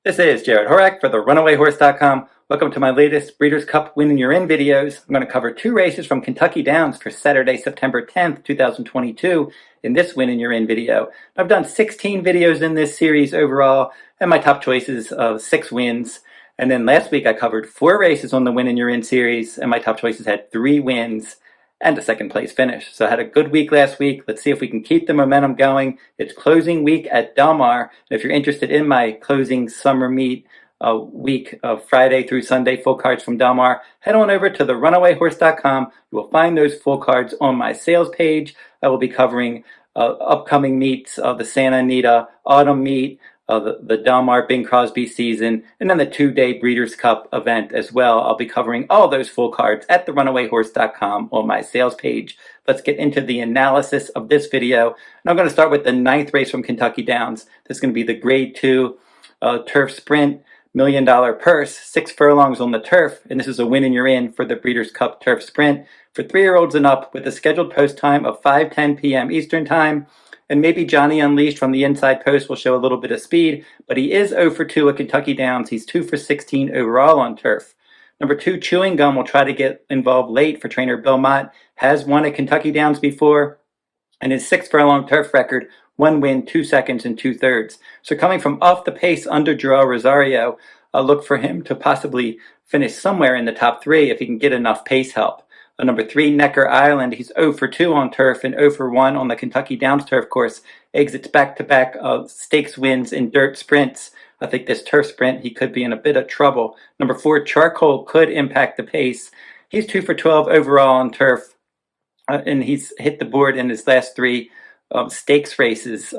This is Jarrod Horak for the RunawayHorse.com. Welcome to my latest Breeders' Cup Win and You're In videos. I'm going to cover two races from Kentucky Downs for Saturday, September 10th, 2022 in this Win and You're In video. I've done 16 videos in this series overall, and my top choices of 6 wins. And then last week I covered 4 races on the Win and You're In series, and my top choices had 3 wins and a second place finish. So I had a good week last week. Let's see if we can keep the momentum going. It's closing week at Del Mar. If you're interested in my closing summer meet week of Friday through Sunday full cards from Del Mar, head on over to the runawayhorse.com. You will find those full cards on my sales page. I will be covering upcoming meets of the Santa Anita Autumn Meet, the Del Mar Bing Crosby season, and then the 2-day Breeders' Cup event as well. I'll be covering all those full cards at therunawayhorse.com on my sales page. Let's get into the analysis of this video. And I'm going to start with the 9th race from Kentucky Downs. This is going to be the Grade 2 Turf Sprint $1 million purse, 6 furlongs on the turf, and this is a win and you're in for the Breeders' Cup Turf Sprint for 3-year-olds and up with a scheduled post time of 5:10 p.m. Eastern Time. And maybe Johnny Unleashed from the inside post will show a little bit of speed, but he is 0 for 2 at Kentucky Downs. He's 2 for 16 overall on turf. Number 2, Chewing Gum will try to get involved late for trainer Bill Mott. Has won at Kentucky Downs before, and his 6 furlong turf record, 1 win, 2 seconds, and 2/3. So coming from off the pace under Joel Rosario, look for him to possibly finish somewhere in the top 3 if he can get enough pace help. Number 3, Necker Island, he's 0 for 2 on turf and 0 for 1 on the Kentucky Downs turf course. Exits back-to-back stakes wins in dirt sprints. I think this turf sprint, he could be in a bit of trouble. Number 4, Charcoal could impact the pace. He's 2 for 12 overall on turf, and he's hit the board in his last 3 stakes races,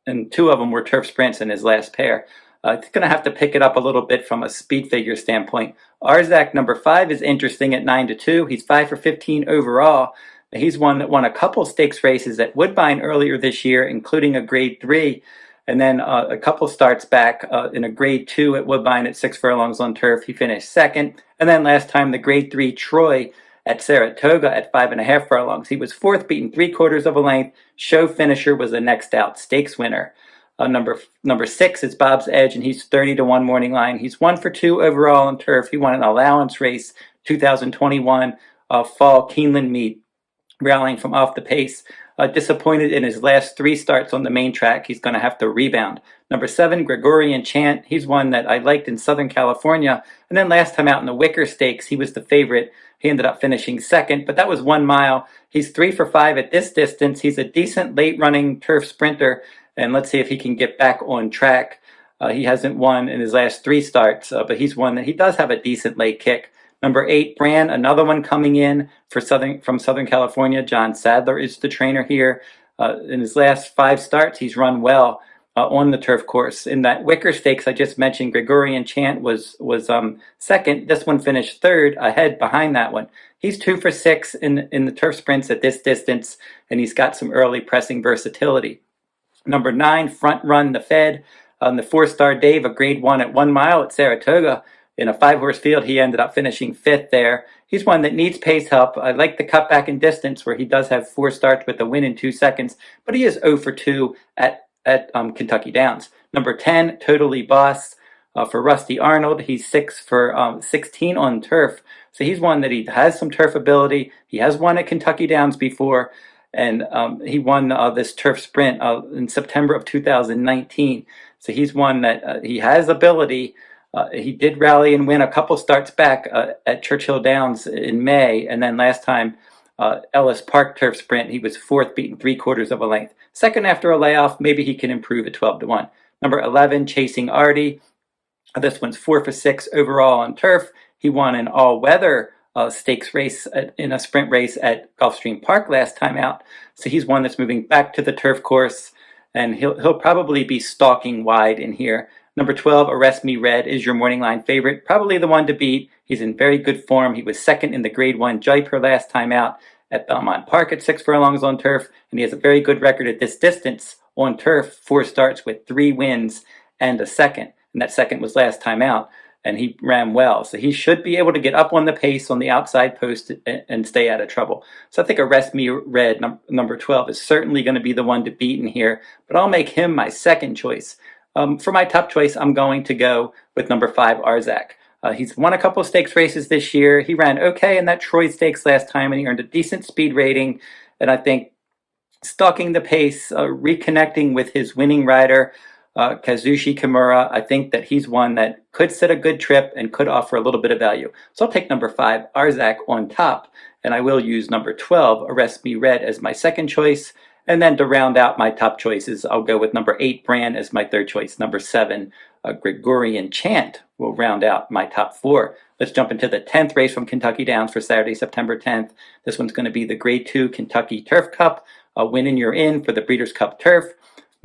and 2 of them were turf sprints in his last pair. It's going to have to pick it up a little bit from a speed figure standpoint. Arzak, number 5, is interesting at 9 to 2. He's 5 for 15 overall. He's one that won a couple stakes races at Woodbine earlier this year, including a Grade 3, and then a couple starts back in a Grade 2 at Woodbine at 6 furlongs on turf. He finished second. And then last time, the Grade 3 Troy at Saratoga at 5.5 furlongs. He was 4th, beaten 3/4 of a length. Show finisher was the next out stakes winner. Number 6 is Bob's Edge, and he's 30 to 1 morning line. He's 1 for 2 overall on turf. He won an allowance race, 2021 fall Keeneland meet, rallying from off the pace. Disappointed in his last 3 starts on the main track. He's going to have to rebound. Number 7, Gregorian Chant. He's one that I liked in Southern California. And then last time out in the Wicker Stakes, he was the favorite. He ended up finishing second, but that was 1 mile. He's 3 for 5 at this distance. He's a decent late-running turf sprinter, and let's see if he can get back on track. He hasn't won in his last 3 starts, but he's one that he does have a decent late kick. Number 8, Bran, another one coming in from Southern California. John Sadler is the trainer here. In his last 5 starts, he's run well on the turf course. In that Wicker Stakes I just mentioned, Gregorian Chant was second. This one finished 3rd, ahead behind that one. He's 2 for 6 in the turf sprints at this distance, and he's got some early pressing versatility. Number 9, Front Run the Fed. The 4-star Dave, a Grade 1 at 1 mile at Saratoga. In a 5-horse field, he ended up finishing 5th there. He's one that needs pace help. I like the cutback in distance where he does have 4 starts with a win in 2 seconds, but he is 0 for 2 at Kentucky Downs. Number 10, Totally Boss for Rusty Arnold. He's 6 for 16 on turf, so he's one that he has some turf ability. He has won at Kentucky Downs before, and he won this turf sprint in September of 2019. So he's one that he has ability. He did rally and win a couple starts back at Churchill Downs in May, and then last time Ellis Park turf sprint, he was 4th, beaten 3/4 of a length. Second after a layoff, maybe he can improve at 12 to 1. Number 11, Chasing Artie. This one's 4 for 6 overall on turf. He won an all-weather stakes race in a sprint race at Gulfstream Park last time out. So he's one that's moving back to the turf course, and he'll probably be stalking wide in here. Number 12, Arrest Me Red, is your morning line favorite. Probably the one to beat. He's in very good form. He was second in the Grade 1 Jaipur last time out at Belmont Park at 6 furlongs on turf, and he has a very good record at this distance on turf. 4 starts with 3 wins and a second, and that second was last time out, and he ran well. So he should be able to get up on the pace on the outside post and stay out of trouble. So I think Arrest Me Red, number 12, is certainly going to be the one to beat in here, but I'll make him my second choice. For my top choice, I'm going to go with number 5, Arzak. He's won a couple of stakes races this year. He ran okay in that Troy Stakes last time, and he earned a decent speed rating. And I think stalking the pace, reconnecting with his winning rider, Kazushi Kimura, I think that he's one that could set a good trip and could offer a little bit of value. So I'll take number 5, Arzak, on top, and I will use number 12, Arrest Me Red, as my second choice. And then to round out my top choices, I'll go with number 8, Bran, as my third choice. Number 7, Gregorian Chant will round out my top 4. Let's jump into the 10th race from Kentucky Downs for Saturday, September 10th. This one's going to be the Grade 2 Kentucky Turf Cup. A win and you're in for the Breeders' Cup Turf.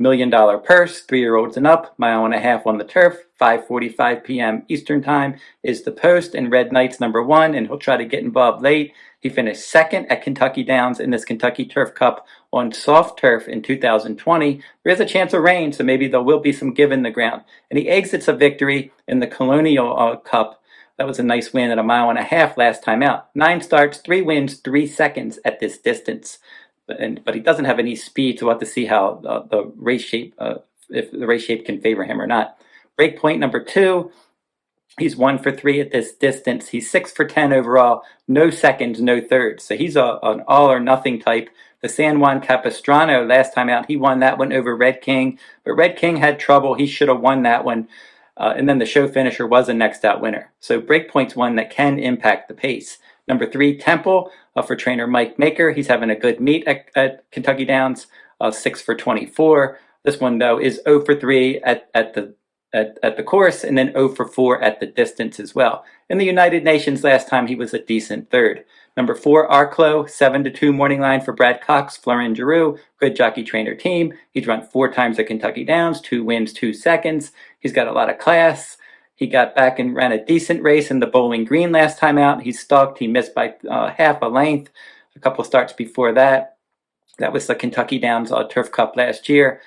$1 million purse, 3-year-olds and up, mile and a half on the turf. 5:45 p.m. Eastern Time is the post, and Red Knight's number 1, and he'll try to get involved late. He finished second at Kentucky Downs in this Kentucky Turf Cup on soft turf in 2020. There is a chance of rain, so maybe there will be some give in the ground. And he exits a victory in the Colonial Cup. That was a nice win at a mile and a half last time out. 9 starts, 3 wins, 3 seconds at this distance. But he doesn't have any speed, so we'll have to see how the race shape, if the race shape can favor him or not. Breakpoint number 2. He's 1 for 3 at this distance. He's 6 for 10 overall. No seconds, no thirds. So he's an all or nothing type. The San Juan Capistrano last time out, he won that one over Red King. But Red King had trouble. He should have won that one. And then the show finisher was a next out winner. So Breakpoint's one that can impact the pace. Number 3, Temple, for trainer Mike Maker. He's having a good meet at Kentucky Downs, 6 for 24. This one, though, is 0 for 3 at the course, and then 0 for 4 at the distance as well. In the United Nations last time, he was a decent third. Number 4, Arklow, 7-2 morning line for Brad Cox, Florin Giroux, good jockey trainer team. He's run 4 times at Kentucky Downs, 2 wins, 2 seconds. He's got a lot of class. He got back and ran a decent race in the Bowling Green last time out. He stalked. He missed by half a length a couple starts before that. That was the Kentucky Downs Turf Cup last year.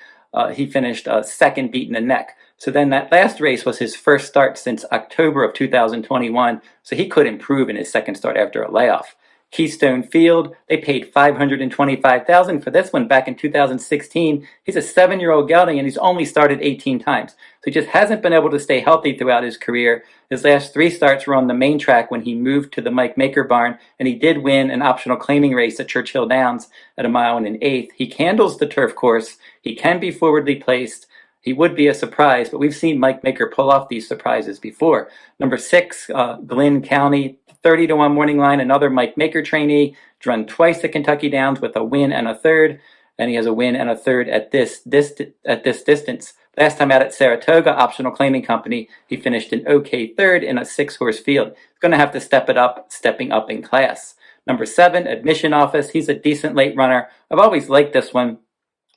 He finished second, beating the neck. So then that last race was his first start since October of 2021. So he could improve in his second start after a layoff. Keystone Field, they paid $525,000 for this one back in 2016. He's a 7-year-old gelding, and he's only started 18 times. So he just hasn't been able to stay healthy throughout his career. His last 3 starts were on the main track when he moved to the Mike Maker barn, and he did win an optional claiming race at Churchill Downs at a mile and an eighth. He handles the turf course. He can be forwardly placed. He would be a surprise, but we've seen Mike Maker pull off these surprises before. Number 6, Glynn County, 30-1 morning line, another Mike Maker trainee. He's run twice at Kentucky Downs with a win and a third, and he has a win and a third at this distance. Last time out at Saratoga, optional claiming company, he finished an okay third in a 6-horse field. He's going to have to stepping up in class. Number 7, Admission Office. He's a decent late runner. I've always liked this one.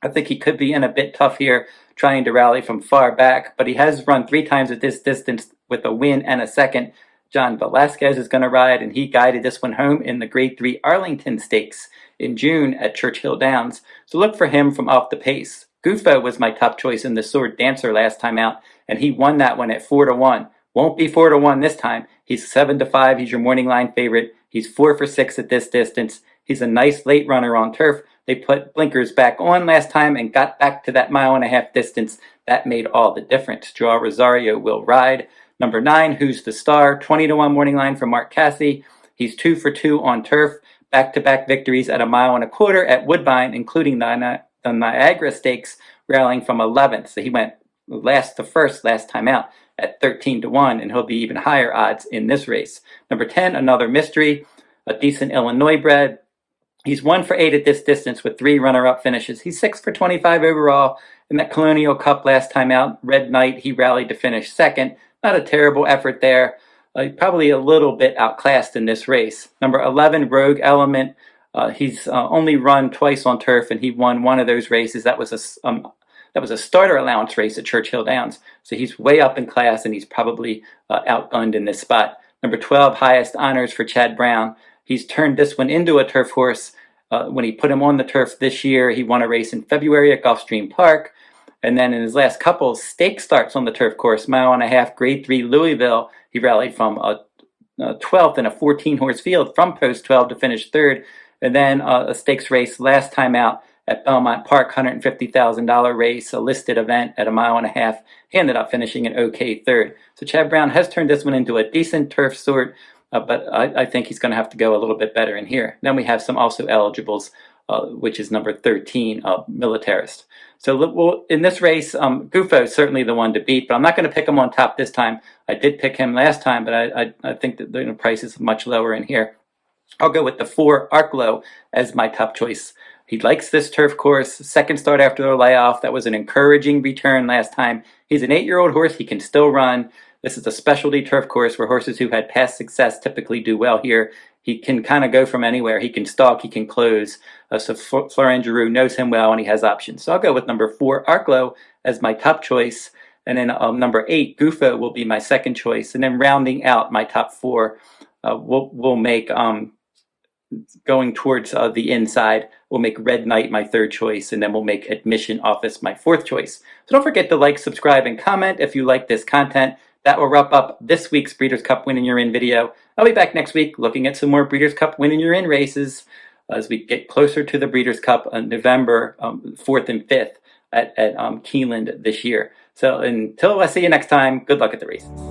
I think he could be in a bit tough here, trying to rally from far back, but he has run 3 times at this distance with a win and a second. John Velasquez is going to ride, and he guided this one home in the Grade 3 Arlington Stakes in June at Churchill Downs. So look for him from off the pace. Gufo was my top choice in the Sword Dancer last time out, and he won that one at 4-1. Won't be 4-1 this time. He's 7-5. He's your morning line favorite. He's 4 for 6 at this distance. He's a nice late runner on turf. They put blinkers back on last time and got back to that mile and a half distance. That made all the difference. Joao Rosario will ride. Number 9, Who's the Star? 20-1 morning line for Mark Cassie. He's 2 for 2 on turf. Back-to-back victories at a mile and a quarter at Woodbine, including the Niagara Stakes, rallying from 11th. So he went last to first last time out at 13-1, and he'll be even higher odds in this race. Number 10, Another Mystery, a decent Illinois bred. He's 1 for 8 at this distance with 3 runner-up finishes. He's 6 for 25 overall. In that Colonial Cup last time out, Red Knight, he rallied to finish second. Not a terrible effort there. Probably a little bit outclassed in this race. Number 11, Rogue Element. He's only run twice on turf, and he won one of those races. That was a starter allowance race at Churchill Downs. So he's way up in class, and he's probably outgunned in this spot. Number 12, Highest Honors for Chad Brown. He's turned this one into a turf horse. When he put him on the turf this year, he won a race in February at Gulfstream Park. And then in his last couple stake starts on the turf course, mile and a half, Grade 3 Louisville, he rallied from a 12th in a 14-horse field from post 12 to finish third. And then a stakes race last time out at Belmont Park, $150,000 race, a listed event at 1.5 miles. He ended up finishing an okay third. So Chad Brown has turned this one into a decent turf sort, but I think he's going to have to go a little bit better in here. Then we have some also eligibles, which is number 13, Militarist. So in this race, Gufo is certainly the one to beat, but I'm not going to pick him on top this time. I did pick him last time, but I think that the price is much lower in here. I'll go with the 4, Arklow, as my top choice. He likes this turf course. Second start after the layoff. That was an encouraging return last time. He's an 8-year-old horse. He can still run. This is a specialty turf course where horses who had past success typically do well here. He can kind of go from anywhere. He can stalk. He can close. So Florent Giroux knows him well, and he has options. So I'll go with number 4, Arklow, as my top choice. And then number 8, Gufo, will be my second choice. And then rounding out my top 4, we'll make... going towards the inside, we'll make Red Knight my third choice, and then we'll make Admission Office my fourth choice. So don't forget to like, subscribe, and comment if you like this content. That will wrap up this week's Breeders' Cup Win and You're In video. I'll be back next week looking at some more Breeders' Cup Win and You're In races as we get closer to the Breeders' Cup on November 4th and 5th at Keeneland this year. So until I see you next time, good luck at the races.